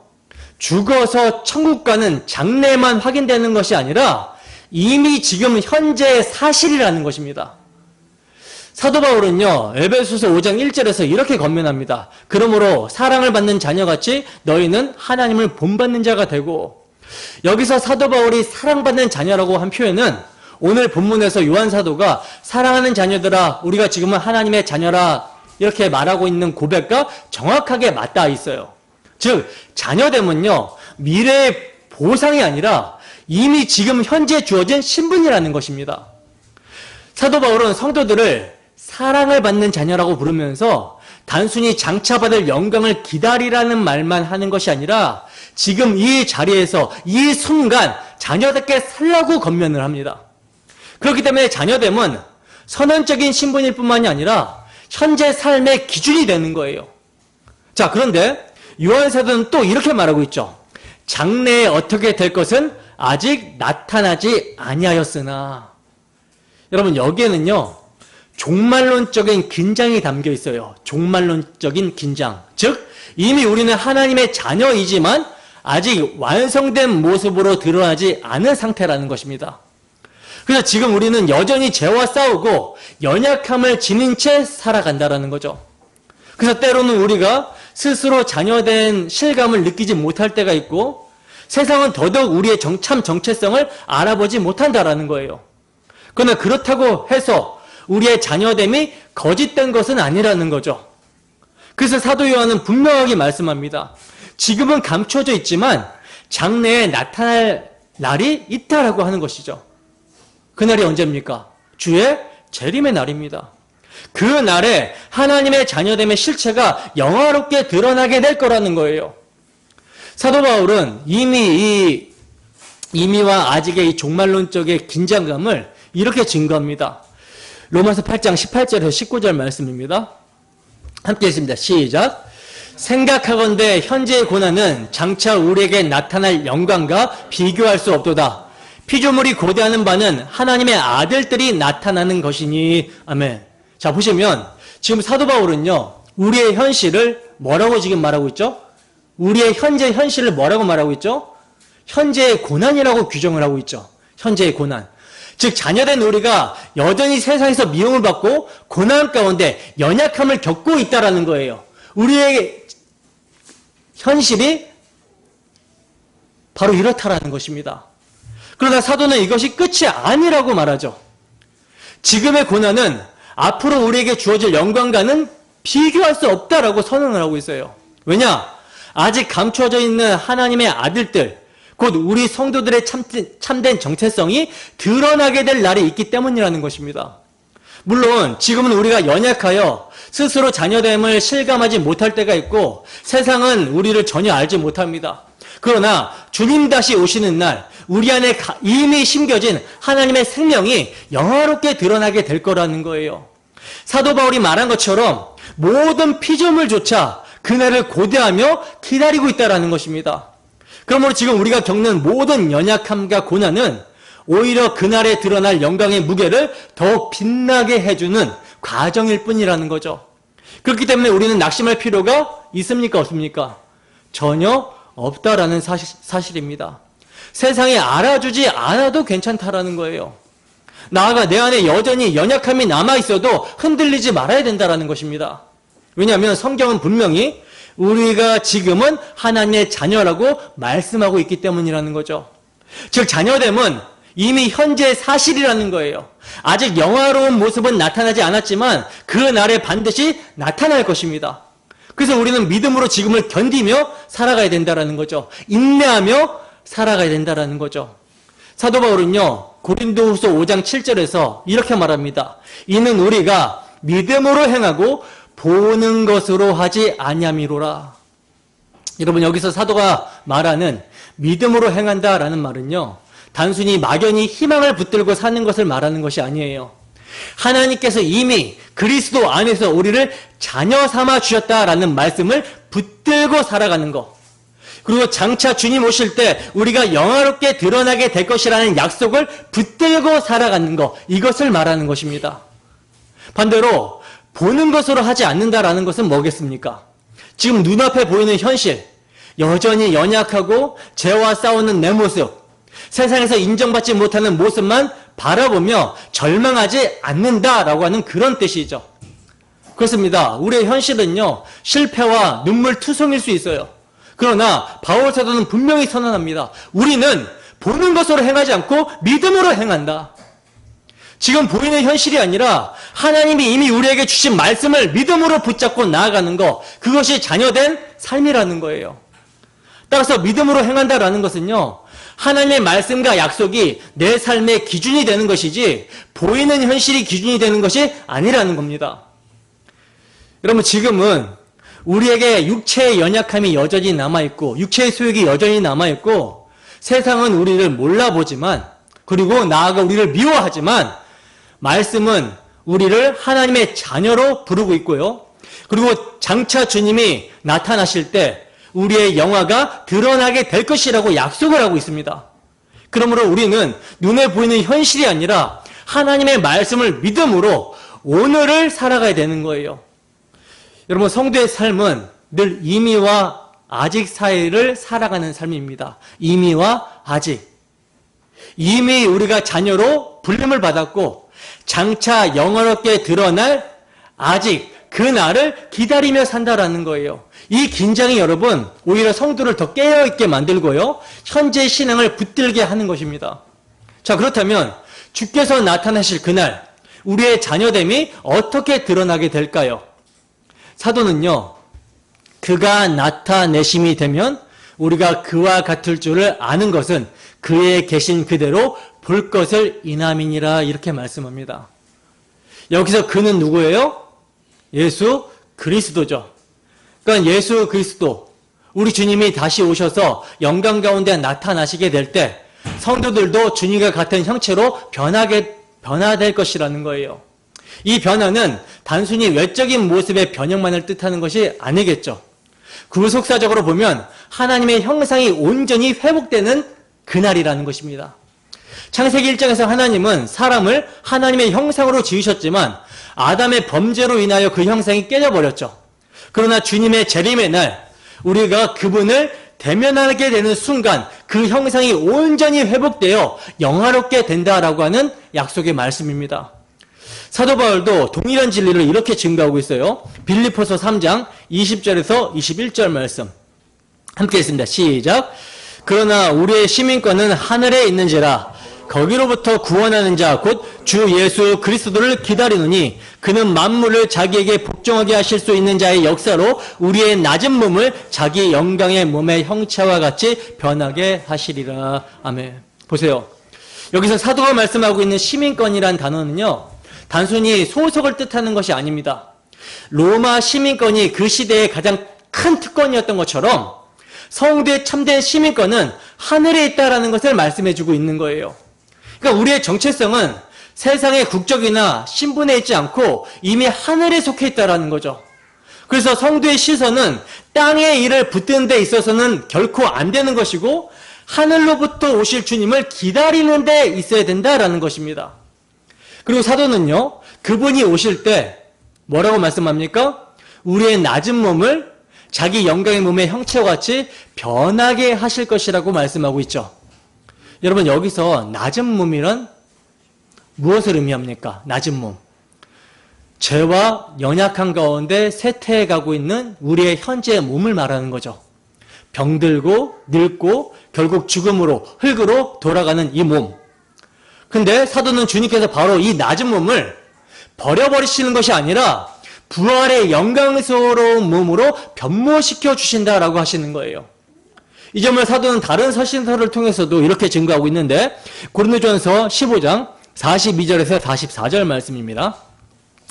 죽어서 천국 가는 장래만 확인되는 것이 아니라 이미 지금 현재의 사실이라는 것입니다. 사도 바울은요, 에베소서 5장 1절에서 이렇게 권면합니다. 그러므로 사랑을 받는 자녀같이 너희는 하나님을 본받는 자가 되고, 여기서 사도 바울이 사랑받는 자녀라고 한 표현은 오늘 본문에서 요한 사도가 사랑하는 자녀들아 우리가 지금은 하나님의 자녀라 이렇게 말하고 있는 고백과 정확하게 맞닿아 있어요. 즉 자녀됨은요, 미래의 보상이 아니라 이미 지금 현재 주어진 신분이라는 것입니다. 사도 바울은 성도들을 사랑을 받는 자녀라고 부르면서 단순히 장차받을 영광을 기다리라는 말만 하는 것이 아니라 지금 이 자리에서 이 순간 자녀답게 살라고 권면을 합니다. 그렇기 때문에 자녀됨은 선언적인 신분일 뿐만이 아니라 현재 삶의 기준이 되는 거예요. 자, 그런데 요한 사도는 또 이렇게 말하고 있죠. 장래에 어떻게 될 것은 아직 나타나지 아니하였으나. 여러분, 여기에는요, 종말론적인 긴장이 담겨 있어요. 종말론적인 긴장. 즉 이미 우리는 하나님의 자녀이지만 아직 완성된 모습으로 드러나지 않은 상태라는 것입니다. 그래서 지금 우리는 여전히 죄와 싸우고 연약함을 지닌 채 살아간다라는 거죠. 그래서 때로는 우리가 스스로 자녀된 실감을 느끼지 못할 때가 있고 세상은 더더욱 우리의 참 정체성을 알아보지 못한다라는 거예요. 그러나 그렇다고 해서 우리의 자녀됨이 거짓된 것은 아니라는 거죠. 그래서 사도 요한은 분명하게 말씀합니다. 지금은 감춰져 있지만 장래에 나타날 날이 있다라고 하는 것이죠. 그날이 언제입니까? 주의 재림의 날입니다. 그 날에 하나님의 자녀됨의 실체가 영화롭게 드러나게 될 거라는 거예요. 사도 바울은 이미와 아직의 이 종말론적의 긴장감을 이렇게 증거합니다. 로마서 8장 18절에서 19절 말씀입니다. 함께 읽습니다. 시작. 생각하건대 현재의 고난은 장차 우리에게 나타날 영광과 비교할 수 없도다. 피조물이 고대하는 바는 하나님의 아들들이 나타나는 것이니. 아멘. 자, 보시면 지금 사도 바울은요, 우리의 현실을 뭐라고 지금 말하고 있죠? 우리의 현재 현실을 뭐라고 말하고 있죠? 현재의 고난이라고 규정을 하고 있죠. 현재의 고난. 즉 자녀된 우리가 여전히 세상에서 미움을 받고 고난 가운데 연약함을 겪고 있다라는 거예요. 우리의 현실이 바로 이렇다라는 것입니다. 그러나 사도는 이것이 끝이 아니라고 말하죠. 지금의 고난은 앞으로 우리에게 주어질 영광과는 비교할 수 없다라고 선언을 하고 있어요. 왜냐? 아직 감춰져 있는 하나님의 아들들, 곧 우리 성도들의 참된 정체성이 드러나게 될 날이 있기 때문이라는 것입니다. 물론 지금은 우리가 연약하여 스스로 자녀됨을 실감하지 못할 때가 있고 세상은 우리를 전혀 알지 못합니다. 그러나 주님 다시 오시는 날 우리 안에 이미 심겨진 하나님의 생명이 영화롭게 드러나게 될 거라는 거예요. 사도 바울이 말한 것처럼 모든 피조물조차 그날을 고대하며 기다리고 있다는 것입니다. 그러므로 지금 우리가 겪는 모든 연약함과 고난은 오히려 그날에 드러날 영광의 무게를 더욱 빛나게 해주는 과정일 뿐이라는 거죠. 그렇기 때문에 우리는 낙심할 필요가 있습니까? 없습니까? 전혀 없다라는 사실입니다. 세상에 알아주지 않아도 괜찮다라는 거예요. 나아가 내 안에 여전히 연약함이 남아있어도 흔들리지 말아야 된다는 것입니다. 왜냐하면 성경은 분명히 우리가 지금은 하나님의 자녀라고 말씀하고 있기 때문이라는 거죠. 즉 자녀됨은 이미 현재 사실이라는 거예요. 아직 영화로운 모습은 나타나지 않았지만 그 날에 반드시 나타날 것입니다. 그래서 우리는 믿음으로 지금을 견디며 살아가야 된다는 거죠. 인내하며 살아가야 된다는 거죠. 사도 바울은요, 고린도후서 5장 7절에서 이렇게 말합니다. 이는 우리가 믿음으로 행하고 보는 것으로 하지 아니함이로라. 여러분, 여기서 사도가 말하는 믿음으로 행한다라는 말은요, 단순히 막연히 희망을 붙들고 사는 것을 말하는 것이 아니에요. 하나님께서 이미 그리스도 안에서 우리를 자녀 삼아 주셨다라는 말씀을 붙들고 살아가는 것. 그리고 장차 주님 오실 때 우리가 영화롭게 드러나게 될 것이라는 약속을 붙들고 살아가는 것. 이것을 말하는 것입니다. 반대로 보는 것으로 하지 않는다라는 것은 뭐겠습니까? 지금 눈앞에 보이는 현실, 여전히 연약하고 죄와 싸우는 내 모습, 세상에서 인정받지 못하는 모습만 바라보며 절망하지 않는다라고 하는 그런 뜻이죠. 그렇습니다. 우리의 현실은요, 실패와 눈물투성일 수 있어요. 그러나 바울 사도는 분명히 선언합니다. 우리는 보는 것으로 행하지 않고 믿음으로 행한다. 지금 보이는 현실이 아니라 하나님이 이미 우리에게 주신 말씀을 믿음으로 붙잡고 나아가는 것, 그것이 자녀된 삶이라는 거예요. 따라서 믿음으로 행한다라는 것은요, 하나님의 말씀과 약속이 내 삶의 기준이 되는 것이지 보이는 현실이 기준이 되는 것이 아니라는 겁니다. 여러분, 지금은 우리에게 육체의 연약함이 여전히 남아있고 육체의 소욕이 여전히 남아있고 세상은 우리를 몰라보지만, 그리고 나아가 우리를 미워하지만 말씀은 우리를 하나님의 자녀로 부르고 있고요. 그리고 장차 주님이 나타나실 때 우리의 영화가 드러나게 될 것이라고 약속을 하고 있습니다. 그러므로 우리는 눈에 보이는 현실이 아니라 하나님의 말씀을 믿음으로 오늘을 살아가야 되는 거예요. 여러분, 성도의 삶은 늘 이미와 아직 사이를 살아가는 삶입니다. 이미와 아직. 이미 우리가 자녀로 불림을 받았고 장차 영원롭게 드러날 아직, 그 날을 기다리며 산다라는 거예요. 이 긴장이 여러분 오히려 성도를 더 깨어있게 만들고요, 현재의 신앙을 붙들게 하는 것입니다. 자, 그렇다면 주께서 나타나실 그날 우리의 자녀됨이 어떻게 드러나게 될까요? 사도는요, 그가 나타내심이 되면 우리가 그와 같을 줄을 아는 것은 그의 계신 그대로 볼 것을 인함이니라, 이렇게 말씀합니다. 여기서 그는 누구예요? 예수 그리스도죠. 그러니까 예수 그리스도, 우리 주님이 다시 오셔서 영광 가운데 나타나시게 될 때 성도들도 주님과 같은 형체로 변화될 것이라는 거예요. 이 변화는 단순히 외적인 모습의 변형만을 뜻하는 것이 아니겠죠. 구속사적으로 보면 하나님의 형상이 온전히 회복되는 그날이라는 것입니다. 창세기 1장에서 하나님은 사람을 하나님의 형상으로 지으셨지만 아담의 범죄로 인하여 그 형상이 깨져버렸죠. 그러나 주님의 재림의 날 우리가 그분을 대면하게 되는 순간 그 형상이 온전히 회복되어 영화롭게 된다라고 하는 약속의 말씀입니다. 사도 바울도 동일한 진리를 이렇게 증거하고 있어요. 빌립보서 3장 20절에서 21절 말씀 함께 읽습니다. 시작. 그러나 우리의 시민권은 하늘에 있는지라 거기로부터 구원하는 자 곧 주 예수 그리스도를 기다리노니 그는 만물을 자기에게 복종하게 하실 수 있는 자의 역사로 우리의 낮은 몸을 자기 영광의 몸의 형체와 같이 변하게 하시리라. 아멘. 보세요. 여기서 사도가 말씀하고 있는 시민권이란 단어는요, 단순히 소속을 뜻하는 것이 아닙니다. 로마 시민권이 그 시대의 가장 큰 특권이었던 것처럼 성도의 참된 시민권은 하늘에 있다라는 것을 말씀해주고 있는 거예요. 그러니까 우리의 정체성은 세상의 국적이나 신분에 있지 않고 이미 하늘에 속해 있다라는 거죠. 그래서 성도의 시선은 땅의 일을 붙드는 데 있어서는 결코 안 되는 것이고 하늘로부터 오실 주님을 기다리는 데 있어야 된다라는 것입니다. 그리고 사도는요, 그분이 오실 때 뭐라고 말씀합니까? 우리의 낮은 몸을 자기 영광의 몸의 형체와 같이 변하게 하실 것이라고 말씀하고 있죠. 여러분, 여기서 낮은 몸이란 무엇을 의미합니까? 낮은 몸. 죄와 연약한 가운데 쇠퇴해가고 있는 우리의 현재의 몸을 말하는 거죠. 병들고 늙고 결국 죽음으로, 흙으로 돌아가는 이 몸. 근데 사도는 주님께서 바로 이 낮은 몸을 버려버리시는 것이 아니라 부활의 영광스러운 몸으로 변모시켜 주신다라고 하시는 거예요. 이 점을 사도는 다른 서신서를 통해서도 이렇게 증거하고 있는데 고린도전서 15장 42절에서 44절 말씀입니다.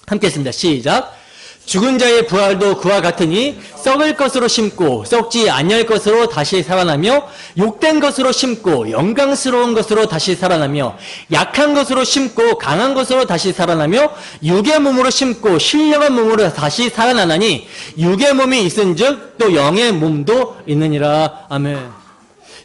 함께 했습니다. 시작. 죽은 자의 부활도 그와 같으니 썩을 것으로 심고 썩지 아니할 것으로 다시 살아나며 욕된 것으로 심고 영광스러운 것으로 다시 살아나며 약한 것으로 심고 강한 것으로 다시 살아나며 육의 몸으로 심고 신령한 몸으로 다시 살아나나니 육의 몸이 있은즉 또 영의 몸도 있느니라. 아멘.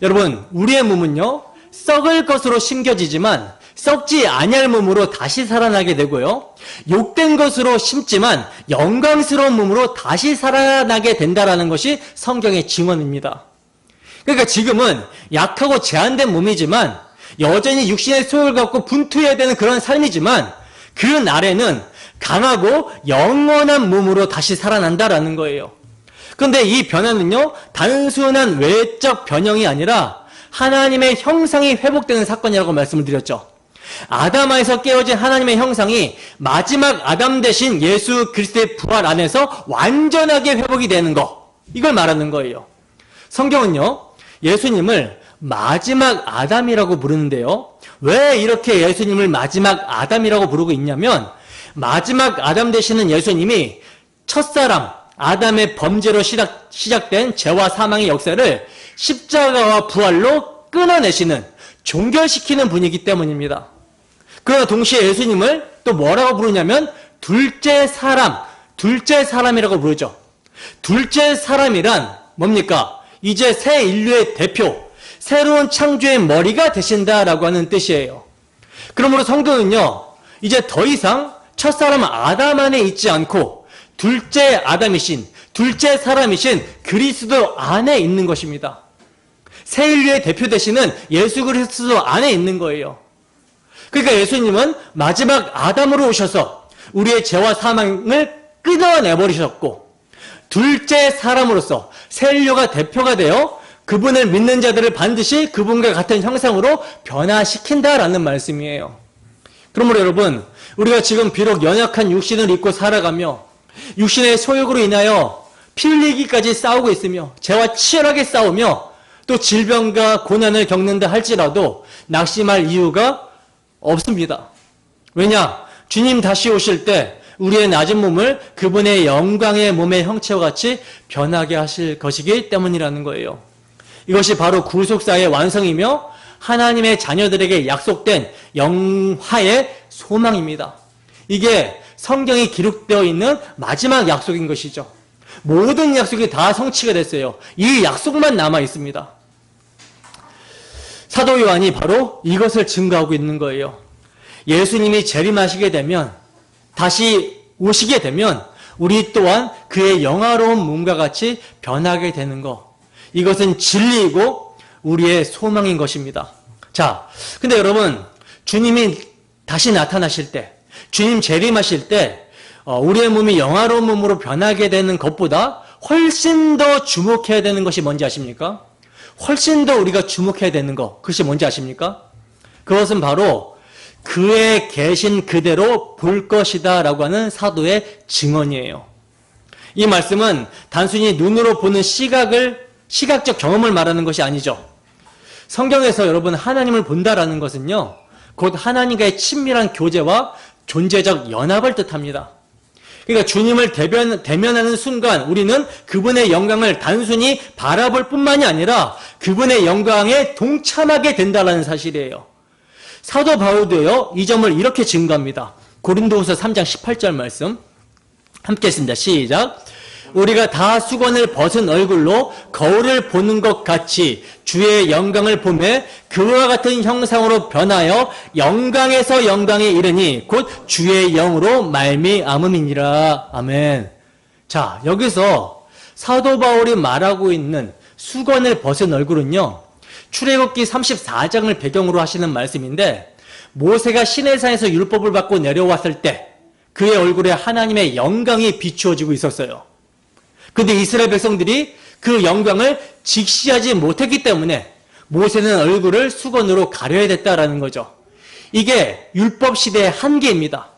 여러분, 우리의 몸은요 썩을 것으로 심겨지지만 썩지 아니할 몸으로 다시 살아나게 되고요. 욕된 것으로 심지만 영광스러운 몸으로 다시 살아나게 된다라는 것이 성경의 증언입니다. 그러니까 지금은 약하고 제한된 몸이지만 여전히 육신의 소욕을 갖고 분투해야 되는 그런 삶이지만 그 날에는 강하고 영원한 몸으로 다시 살아난다라는 거예요. 그런데 이 변화는요 단순한 외적 변형이 아니라 하나님의 형상이 회복되는 사건이라고 말씀을 드렸죠. 아담에서 깨어진 하나님의 형상이 마지막 아담 대신 예수 그리스도의 부활 안에서 완전하게 회복이 되는 것, 이걸 말하는 거예요. 성경은요 예수님을 마지막 아담이라고 부르는데요, 왜 이렇게 예수님을 마지막 아담이라고 부르고 있냐면 마지막 아담 되시는 예수님이 첫사람 아담의 범죄로 시작된 죄와 사망의 역사를 십자가와 부활로 끊어내시는, 종결시키는 분이기 때문입니다. 그러나 동시에 예수님을 또 뭐라고 부르냐면 둘째 사람이라고 부르죠. 둘째 사람이란 뭡니까? 이제 새 인류의 대표, 새로운 창조의 머리가 되신다라고 하는 뜻이에요. 그러므로 성도는요 이제 더 이상 첫사람 아담 안에 있지 않고 둘째 아담이신, 둘째 사람이신 그리스도 안에 있는 것입니다. 새 인류의 대표 되시는 예수 그리스도 안에 있는 거예요. 그러니까 예수님은 마지막 아담으로 오셔서 우리의 죄와 사망을 끊어내버리셨고 둘째 사람으로서 새 인류가 대표가 되어 그분을 믿는 자들을 반드시 그분과 같은 형상으로 변화시킨다라는 말씀이에요. 그러므로 여러분, 우리가 지금 비록 연약한 육신을 입고 살아가며 육신의 소욕으로 인하여 피 흘리기까지 싸우고 있으며 죄와 치열하게 싸우며 또 질병과 고난을 겪는다 할지라도 낙심할 이유가 없습니다. 왜냐? 주님 다시 오실 때 우리의 낮은 몸을 그분의 영광의 몸의 형체와 같이 변하게 하실 것이기 때문이라는 거예요. 이것이 바로 구속사의 완성이며 하나님의 자녀들에게 약속된 영화의 소망입니다. 이게 성경이 기록되어 있는 마지막 약속인 것이죠. 모든 약속이 다 성취가 됐어요. 이 약속만 남아 있습니다. 사도 요한이 바로 이것을 증거하고 있는 거예요. 예수님이 재림하시게 되면, 다시 오시게 되면 우리 또한 그의 영화로운 몸과 같이 변하게 되는 것, 이것은 진리이고 우리의 소망인 것입니다. 자, 근데 여러분, 주님이 다시 나타나실 때, 주님 재림하실 때 우리의 몸이 영화로운 몸으로 변하게 되는 것보다 훨씬 더 주목해야 되는 것이 뭔지 아십니까? 훨씬 더 우리가 주목해야 되는 것, 그것이 뭔지 아십니까? 그것은 바로 그의 계신 그대로 볼 것이다 라고 하는 사도의 증언이에요. 이 말씀은 단순히 눈으로 보는 시각적 경험을 말하는 것이 아니죠. 성경에서 여러분 하나님을 본다라는 것은요, 곧 하나님과의 친밀한 교제와 존재적 연합을 뜻합니다. 그러니까 주님을 대면하는 순간 우리는 그분의 영광을 단순히 바라볼 뿐만이 아니라 그분의 영광에 동참하게 된다는 사실이에요. 사도 바울도요 이 점을 이렇게 증거합니다. 고린도후서 3장 18절 말씀 함께 했습니다. 시작. 우리가 다 수건을 벗은 얼굴로 거울을 보는 것 같이 주의 영광을 보매 그와 같은 형상으로 변하여 영광에서 영광에 이르니 곧 주의 영으로 말미암음이니라. 아멘. 자, 여기서 사도 바울이 말하고 있는 수건을 벗은 얼굴은요, 출애굽기 34장을 배경으로 하시는 말씀인데, 모세가 시내산에서 율법을 받고 내려왔을 때 그의 얼굴에 하나님의 영광이 비추어지고 있었어요. 근데 이스라엘 백성들이 그 영광을 직시하지 못했기 때문에 모세는 얼굴을 수건으로 가려야 됐다라는 거죠. 이게 율법 시대의 한계입니다.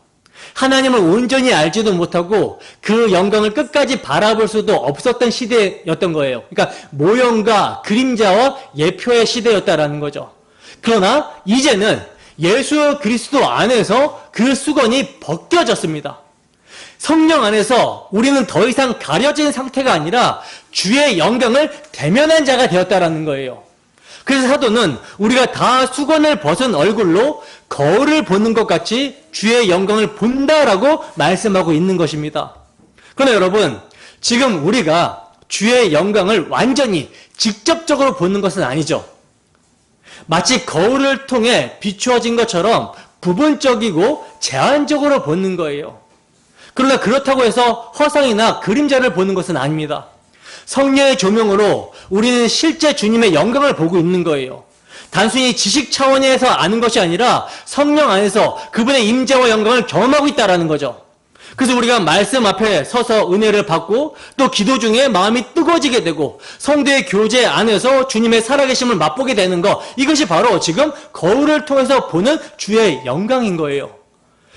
하나님을 온전히 알지도 못하고 그 영광을 끝까지 바라볼 수도 없었던 시대였던 거예요. 그러니까 모형과 그림자와 예표의 시대였다라는 거죠. 그러나 이제는 예수 그리스도 안에서 그 수건이 벗겨졌습니다. 성령 안에서 우리는 더 이상 가려진 상태가 아니라 주의 영광을 대면한 자가 되었다라는 거예요. 그래서 사도는 우리가 다 수건을 벗은 얼굴로 거울을 보는 것 같이 주의 영광을 본다라고 말씀하고 있는 것입니다. 그러나 여러분, 지금 우리가 주의 영광을 완전히 직접적으로 보는 것은 아니죠. 마치 거울을 통해 비추어진 것처럼 부분적이고 제한적으로 보는 거예요. 그러나 그렇다고 해서 허상이나 그림자를 보는 것은 아닙니다. 성령의 조명으로 우리는 실제 주님의 영광을 보고 있는 거예요. 단순히 지식 차원에서 아는 것이 아니라 성령 안에서 그분의 임재와 영광을 경험하고 있다는 거죠. 그래서 우리가 말씀 앞에 서서 은혜를 받고 또 기도 중에 마음이 뜨거워지게 되고 성도의 교제 안에서 주님의 살아계심을 맛보게 되는 것, 이것이 바로 지금 거울을 통해서 보는 주의 영광인 거예요.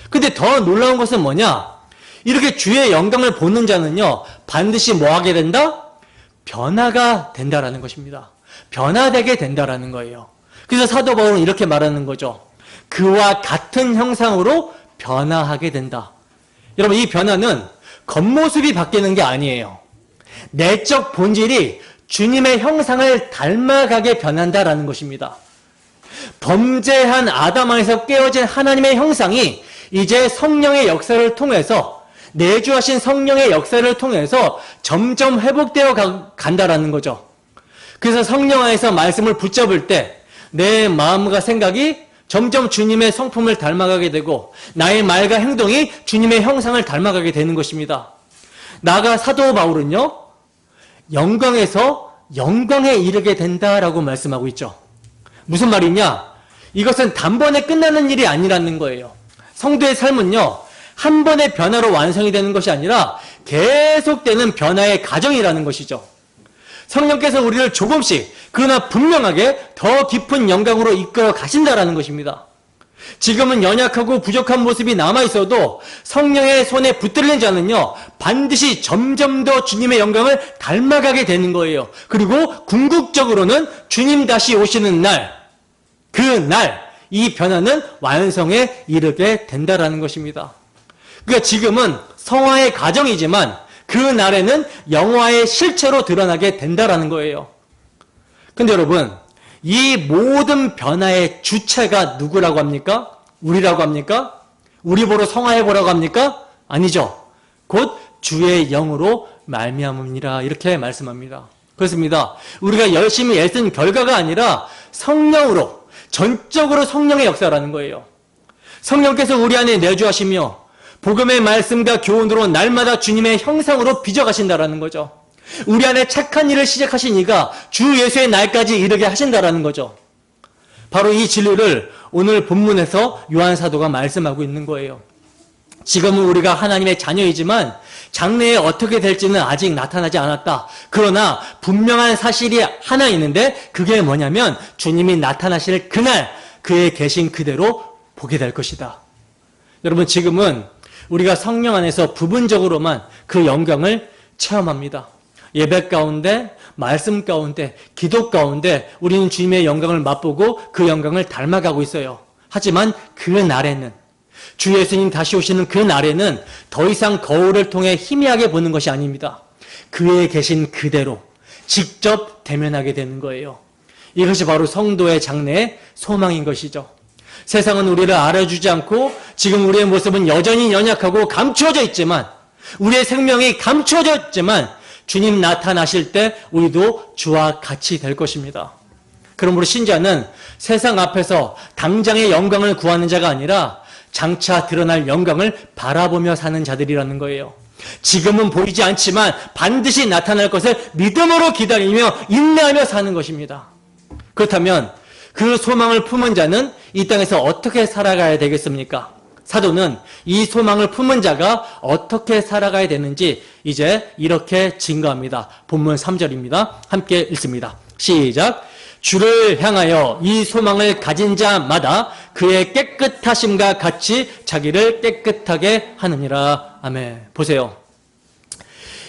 근데 더 놀라운 것은 뭐냐? 이렇게 주의 영광을 보는 자는요, 반드시 뭐 하게 된다? 변화가 된다라는 것입니다. 변화되게 된다라는 거예요. 그래서 사도 바울은 이렇게 말하는 거죠. 그와 같은 형상으로 변화하게 된다. 여러분, 이 변화는 겉모습이 바뀌는 게 아니에요. 내적 본질이 주님의 형상을 닮아가게 변한다라는 것입니다. 범죄한 아담 안에서 깨어진 하나님의 형상이 이제 성령의 역사를 통해서, 내주하신 성령의 역사를 통해서 점점 회복되어 간다라는 거죠. 그래서 성령 안에서 말씀을 붙잡을 때 내 마음과 생각이 점점 주님의 성품을 닮아가게 되고 나의 말과 행동이 주님의 형상을 닮아가게 되는 것입니다. 나아가 사도 바울은요, 영광에서 영광에 이르게 된다라고 말씀하고 있죠. 무슨 말이냐? 이것은 단번에 끝나는 일이 아니라는 거예요. 성도의 삶은요, 한 번의 변화로 완성이 되는 것이 아니라 계속되는 변화의 과정이라는 것이죠. 성령께서 우리를 조금씩, 그러나 분명하게 더 깊은 영광으로 이끌어 가신다라는 것입니다. 지금은 연약하고 부족한 모습이 남아있어도 성령의 손에 붙들린 자는요, 반드시 점점 더 주님의 영광을 닮아가게 되는 거예요. 그리고 궁극적으로는 주님 다시 오시는 날, 그날 이 변화는 완성에 이르게 된다라는 것입니다. 그러니까 지금은 성화의 과정이지만 그 날에는 영화의 실체로 드러나게 된다라는 거예요. 근데 여러분, 이 모든 변화의 주체가 누구라고 합니까? 우리라고 합니까? 우리 보러 성화해보라고 합니까? 아니죠. 곧 주의 영으로 말미암음이라, 이렇게 말씀합니다. 그렇습니다. 우리가 열심히 애쓴 결과가 아니라 성령으로, 전적으로 성령의 역사라는 거예요. 성령께서 우리 안에 내주하시며 복음의 말씀과 교훈으로 날마다 주님의 형상으로 빚어가신다라는 거죠. 우리 안에 착한 일을 시작하신 이가 주 예수의 날까지 이르게 하신다라는 거죠. 바로 이 진리를 오늘 본문에서 요한 사도가 말씀하고 있는 거예요. 지금은 우리가 하나님의 자녀이지만 장래에 어떻게 될지는 아직 나타나지 않았다. 그러나 분명한 사실이 하나 있는데 그게 뭐냐면 주님이 나타나실 그날 그의 계신 그대로 보게 될 것이다. 여러분, 지금은 우리가 성령 안에서 부분적으로만 그 영광을 체험합니다. 예배 가운데, 말씀 가운데, 기도 가운데 우리는 주님의 영광을 맛보고 그 영광을 닮아가고 있어요. 하지만 그 날에는, 주 예수님 다시 오시는 그 날에는 더 이상 거울을 통해 희미하게 보는 것이 아닙니다. 그에 계신 그대로 직접 대면하게 되는 거예요. 이것이 바로 성도의 장래의 소망인 것이죠. 세상은 우리를 알아주지 않고 지금 우리의 모습은 여전히 연약하고 감추어져 있지만, 우리의 생명이 감추어져 있지만 주님 나타나실 때 우리도 주와 같이 될 것입니다. 그러므로 신자는 세상 앞에서 당장의 영광을 구하는 자가 아니라 장차 드러날 영광을 바라보며 사는 자들이라는 거예요. 지금은 보이지 않지만 반드시 나타날 것을 믿음으로 기다리며 인내하며 사는 것입니다. 그렇다면 그 소망을 품은 자는 이 땅에서 어떻게 살아가야 되겠습니까? 사도는 이 소망을 품은 자가 어떻게 살아가야 되는지 이제 이렇게 증거합니다. 본문 3절입니다. 함께 읽습니다. 시작. 주를 향하여 이 소망을 가진 자마다 그의 깨끗하심과 같이 자기를 깨끗하게 하느니라. 아멘. 보세요.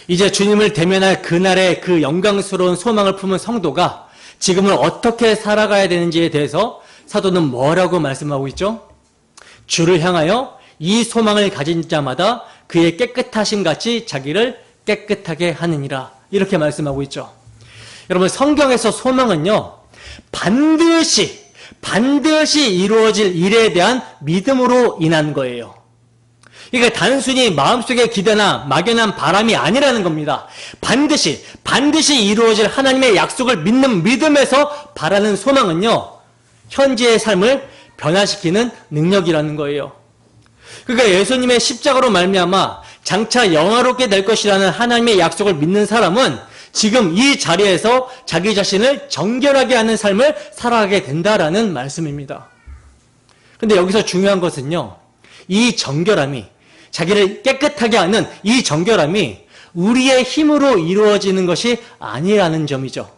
이제 주님을 대면할 그날의 그 영광스러운 소망을 품은 성도가 지금은 어떻게 살아가야 되는지에 대해서 사도는 뭐라고 말씀하고 있죠? 주를 향하여 이 소망을 가진 자마다 그의 깨끗하심 같이 자기를 깨끗하게 하느니라. 이렇게 말씀하고 있죠. 여러분, 성경에서 소망은요, 반드시 이루어질 일에 대한 믿음으로 인한 거예요. 그러니까 단순히 마음속의 기대나 막연한 바람이 아니라는 겁니다. 반드시 이루어질 하나님의 약속을 믿는 믿음에서 바라는 소망은요, 현재의 삶을 변화시키는 능력이라는 거예요. 그러니까 예수님의 십자가로 말미암아 장차 영화롭게 될 것이라는 하나님의 약속을 믿는 사람은 지금 이 자리에서 자기 자신을 정결하게 하는 삶을 살아가게 된다라는 말씀입니다. 그런데 여기서 중요한 것은요, 이 정결함이, 자기를 깨끗하게 하는 이 정결함이 우리의 힘으로 이루어지는 것이 아니라는 점이죠.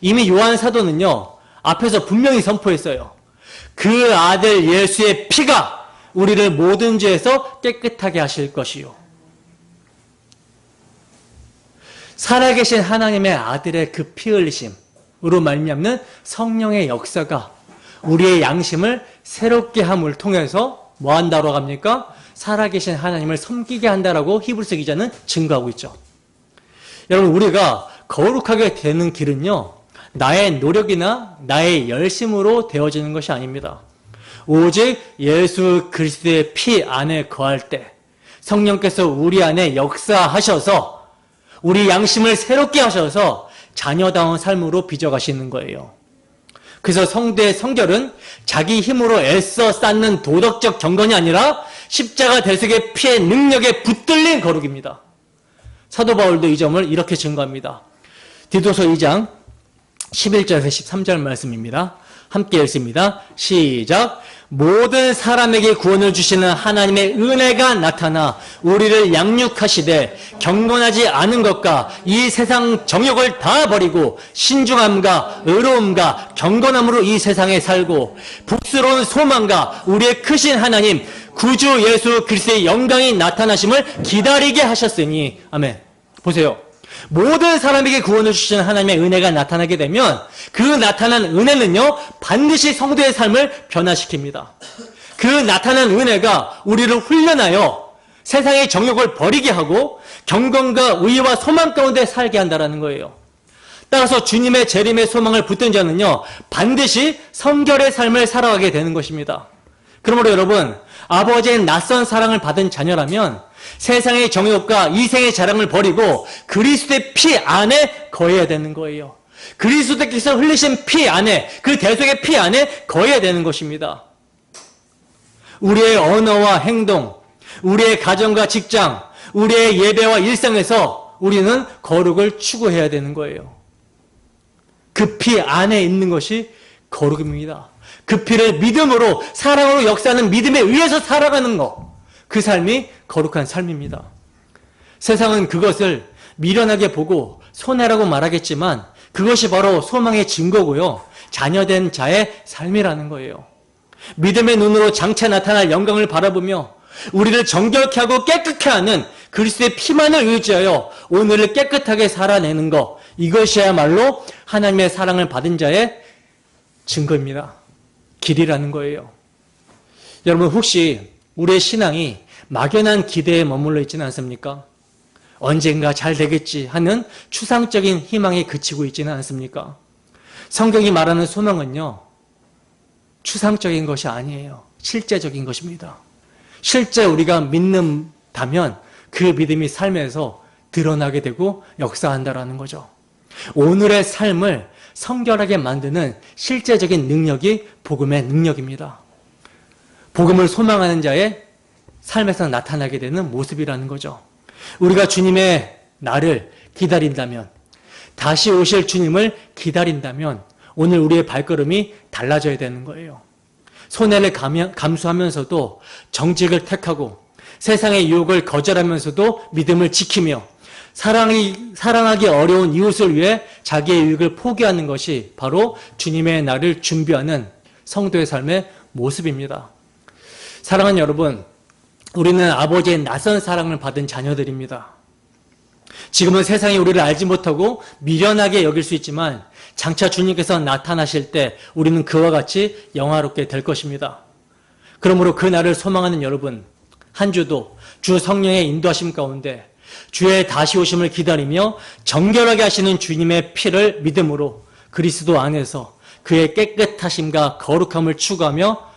이미 요한 사도는요, 앞에서 분명히 선포했어요. 그 아들 예수의 피가 우리를 모든 죄에서 깨끗하게 하실 것이요. 살아계신 하나님의 아들의 그 피 흘리심으로 말미암는 성령의 역사가 우리의 양심을 새롭게 함을 통해서 뭐 한다고 합니까? 살아계신 하나님을 섬기게 한다라고 히브리서 기자는 증거하고 있죠. 여러분, 우리가 거룩하게 되는 길은요, 나의 노력이나 나의 열심으로 되어지는 것이 아닙니다. 오직 예수 그리스도의 피 안에 거할 때 성령께서 우리 안에 역사하셔서 우리 양심을 새롭게 하셔서 자녀다운 삶으로 빚어가시는 거예요. 그래서 성도의 성결은 자기 힘으로 애써 쌓는 도덕적 경건이 아니라 십자가 대속의 피의 능력에 붙들린 거룩입니다. 사도 바울도 이 점을 이렇게 증거합니다. 디도서 2장 11절에서 13절 말씀입니다. 함께 읽습니다. 시작. 모든 사람에게 구원을 주시는 하나님의 은혜가 나타나 우리를 양육하시되 경건하지 않은 것과 이 세상 정욕을 다 버리고 신중함과 의로움과 경건함으로 이 세상에 살고 복스러운 소망과 우리의 크신 하나님 구주 예수 그리스도의 영광이 나타나심을 기다리게 하셨으니. 아멘. 보세요. 모든 사람에게 구원을 주시는 하나님의 은혜가 나타나게 되면 그 나타난 은혜는요, 반드시 성도의 삶을 변화시킵니다. 그 나타난 은혜가 우리를 훈련하여 세상의 정욕을 버리게 하고 경건과 의와 소망 가운데 살게 한다는 거예요. 따라서 주님의 재림의 소망을 붙든 자는요, 반드시 성결의 삶을 살아가게 되는 것입니다. 그러므로 여러분, 아버지의 낯선 사랑을 받은 자녀라면 세상의 정욕과 이생의 자랑을 버리고 그리스도의 피 안에 거해야 되는 거예요. 그리스도께서 흘리신 피 안에, 그 대속의 피 안에 거해야 되는 것입니다. 우리의 언어와 행동, 우리의 가정과 직장, 우리의 예배와 일상에서 우리는 거룩을 추구해야 되는 거예요. 그 피 안에 있는 것이 거룩입니다. 그 피를 믿음으로, 사랑으로 역사하는 믿음에 의해서 살아가는 것, 그 삶이 거룩한 삶입니다. 세상은 그것을 미련하게 보고 손해라고 말하겠지만 그것이 바로 소망의 증거고요, 자녀된 자의 삶이라는 거예요. 믿음의 눈으로 장차 나타날 영광을 바라보며 우리를 정결케 하고 깨끗게 하는 그리스도의 피만을 의지하여 오늘을 깨끗하게 살아내는 것, 이것이야말로 하나님의 사랑을 받은 자의 증거입니다. 길이라는 거예요. 여러분, 혹시 우리의 신앙이 막연한 기대에 머물러 있지는 않습니까? 언젠가 잘 되겠지 하는 추상적인 희망에 그치고 있지는 않습니까? 성경이 말하는 소망은요, 추상적인 것이 아니에요. 실제적인 것입니다. 실제 우리가 믿는다면 그 믿음이 삶에서 드러나게 되고 역사한다라는 거죠. 오늘의 삶을 성결하게 만드는 실제적인 능력이 복음의 능력입니다. 복음을 소망하는 자의 삶에서 나타나게 되는 모습이라는 거죠. 우리가 주님의 날을 기다린다면, 다시 오실 주님을 기다린다면 오늘 우리의 발걸음이 달라져야 되는 거예요. 손해를 감수하면서도 정직을 택하고 세상의 유혹을 거절하면서도 믿음을 지키며 사랑하기 어려운 이웃을 위해 자기의 유익을 포기하는 것이 바로 주님의 날을 준비하는 성도의 삶의 모습입니다. 사랑하는 여러분, 우리는 아버지의 낯선 사랑을 받은 자녀들입니다. 지금은 세상이 우리를 알지 못하고 미련하게 여길 수 있지만 장차 주님께서 나타나실 때 우리는 그와 같이 영화롭게 될 것입니다. 그러므로 그 날을 소망하는 여러분, 한 주도 주 성령의 인도하심 가운데 주의 다시 오심을 기다리며 정결하게 하시는 주님의 피를 믿음으로 그리스도 안에서 그의 깨끗하심과 거룩함을 추구하며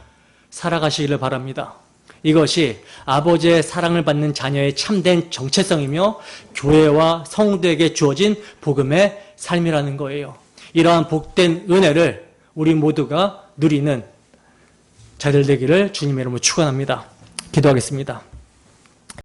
살아가시기를 바랍니다. 이것이 아버지의 사랑을 받는 자녀의 참된 정체성이며 교회와 성도에게 주어진 복음의 삶이라는 거예요. 이러한 복된 은혜를 우리 모두가 누리는 자들 되기를 주님의 이름으로 축원합니다. 기도하겠습니다.